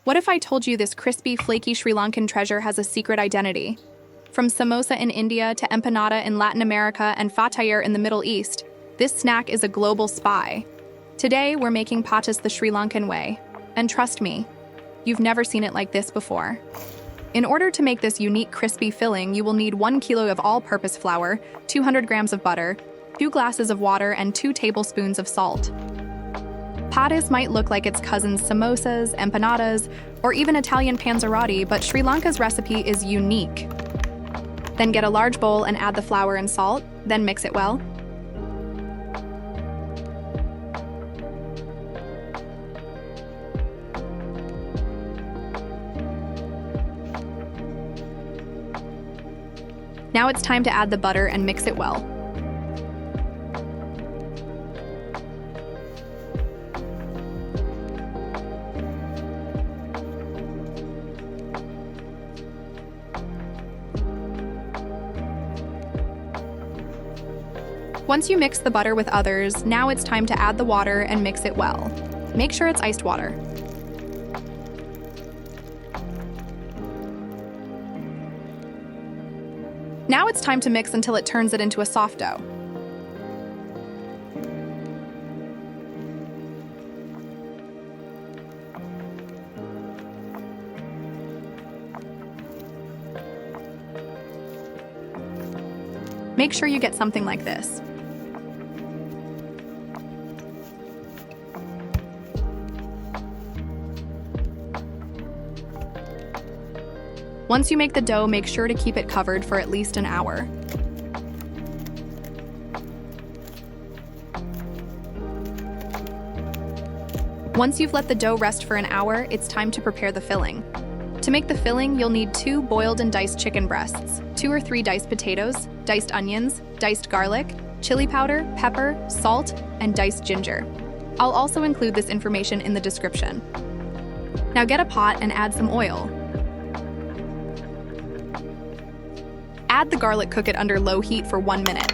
What if I told you this crispy, flaky Sri Lankan treasure has a secret identity? From samosa in India to empanada in Latin America and fatayur in the Middle East, this snack is a global spy. Today, we're making patis the Sri Lankan way. And trust me, you've never seen it like this before. In order to make this unique crispy filling, you will need 1 kilo of all-purpose flour, 200 grams of butter, 2 glasses of water, and 2 tablespoons of salt. Patis might look like its cousins samosas, empanadas, or even Italian panzerotti, but Sri Lanka's recipe is unique. Then get a large bowl and add the flour and salt, then mix it well. Now it's time to add the butter and mix it well. Once you mix the butter with others, now it's time to add the water and mix it well. Make sure it's iced water. Now it's time to mix until it turns it into a soft dough. Make sure you get something like this. Once you make the dough, make sure to keep it covered for at least an hour. Once you've let the dough rest for an hour, it's time to prepare the filling. To make the filling, you'll need 2 boiled and diced chicken breasts, 2 or 3 diced potatoes, diced onions, diced garlic, chili powder, pepper, salt, and diced ginger. I'll also include this information in the description. Now get a pot and add some oil. Add the garlic, cook it under low heat for 1 minute.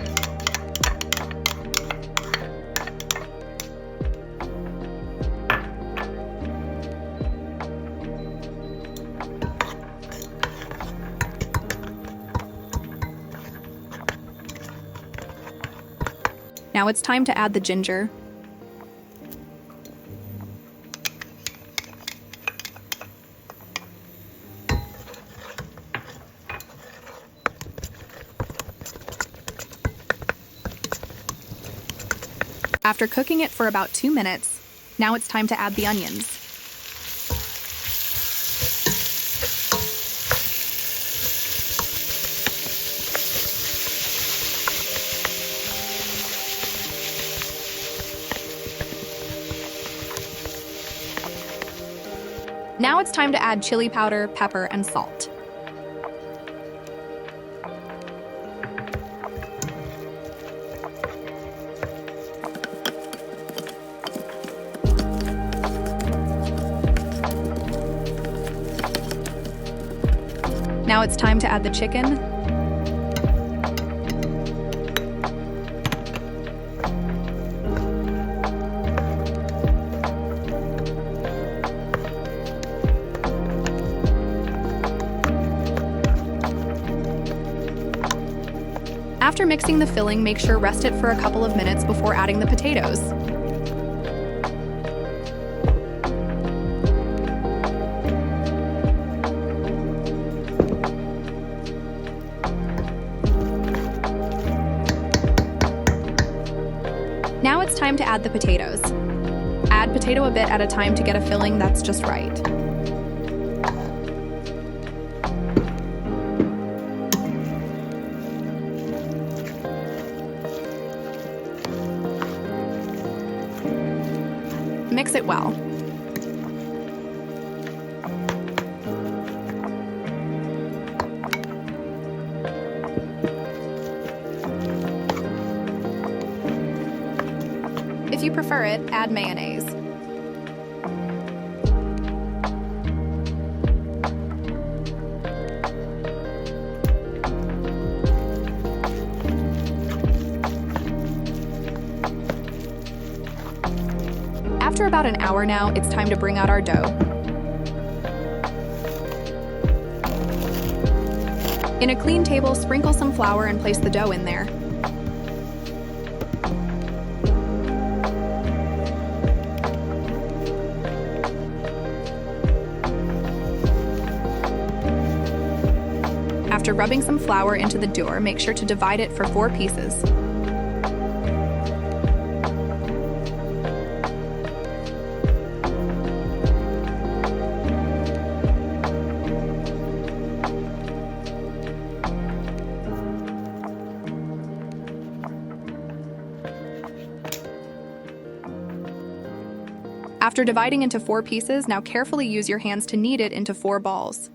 Now it's time to add the ginger. After cooking it for about 2 minutes, now it's time to add the onions. Now it's time to add chili powder, pepper, and salt. Now it's time to add the chicken. After mixing the filling, make sure rest it for a couple of minutes before adding the potatoes. Now it's time to add the potatoes. Add potato a bit at a time to get a filling that's just right. Mix it well. If you prefer it, add mayonnaise. After about an hour now, it's time to bring out our dough. In a clean table, sprinkle some flour and place the dough in there. After rubbing some flour into the dough, make sure to divide it for 4 pieces. After dividing into 4 pieces, now carefully use your hands to knead it into 4 balls.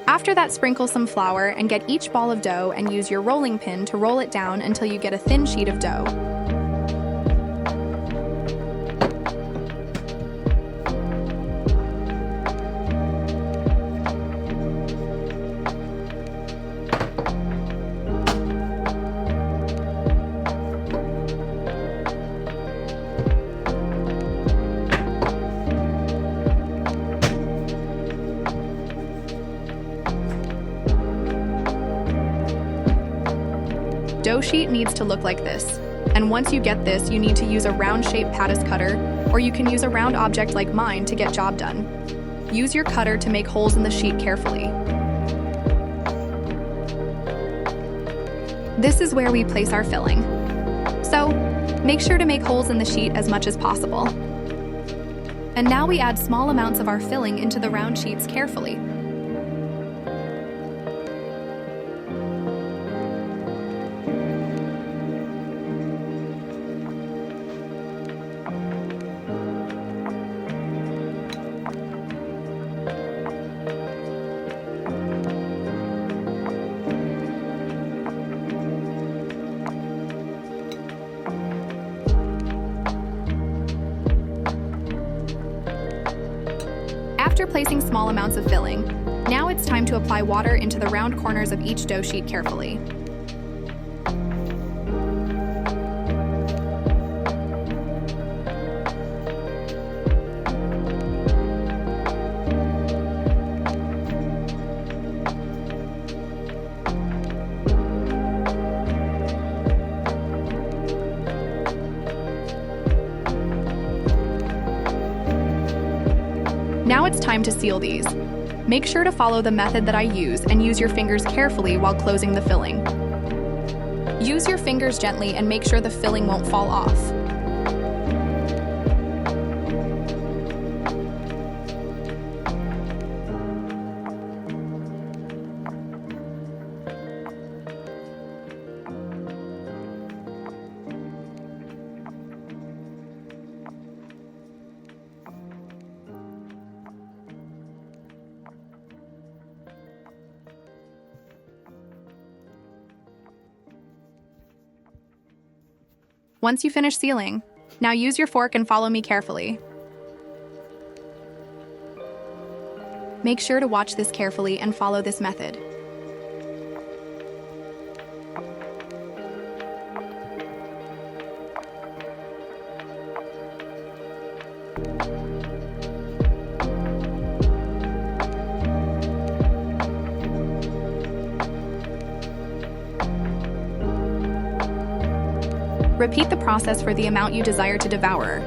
After that, sprinkle some flour and get each ball of dough and use your rolling pin to roll it down until you get a thin sheet of dough. Dough sheet needs to look like this, and once you get this, you need to use a round-shaped Patis cutter, or you can use a round object like mine to get job done. Use your cutter to make holes in the sheet carefully. This is where we place our filling. So, make sure to make holes in the sheet as much as possible. And now we add small amounts of our filling into the round sheets carefully. After placing small amounts of filling, now it's time to apply water into the round corners of each dough sheet carefully. Now it's time to seal these. Make sure to follow the method that I use and use your fingers carefully while closing the filling. Use your fingers gently and make sure the filling won't fall off. Once you finish sealing, now use your fork and follow me carefully. Make sure to watch this carefully and follow this method. Repeat the process for the amount you desire to devour.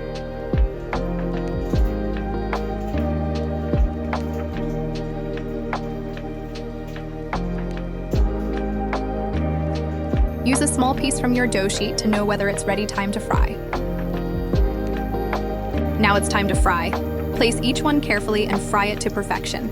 Use a small piece from your dough sheet to know whether it's ready time to fry. Now it's time to fry. Place each one carefully and fry it to perfection.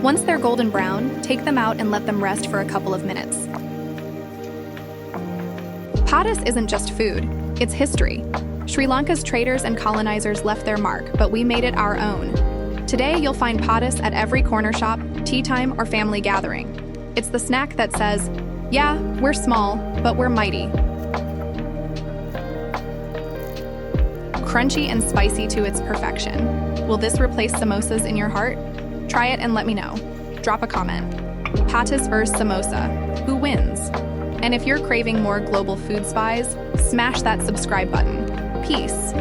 Once they're golden brown, take them out and let them rest for a couple of minutes. Patis isn't just food, it's history. Sri Lanka's traders and colonizers left their mark, but we made it our own. Today, you'll find patis at every corner shop, tea time, or family gathering. It's the snack that says, yeah, we're small, but we're mighty. Crunchy and spicy to its perfection. Will this replace samosas in your heart? Try it and let me know. Drop a comment. Patis versus samosa. Who wins? And if you're craving more global food spies, smash that subscribe button. Peace.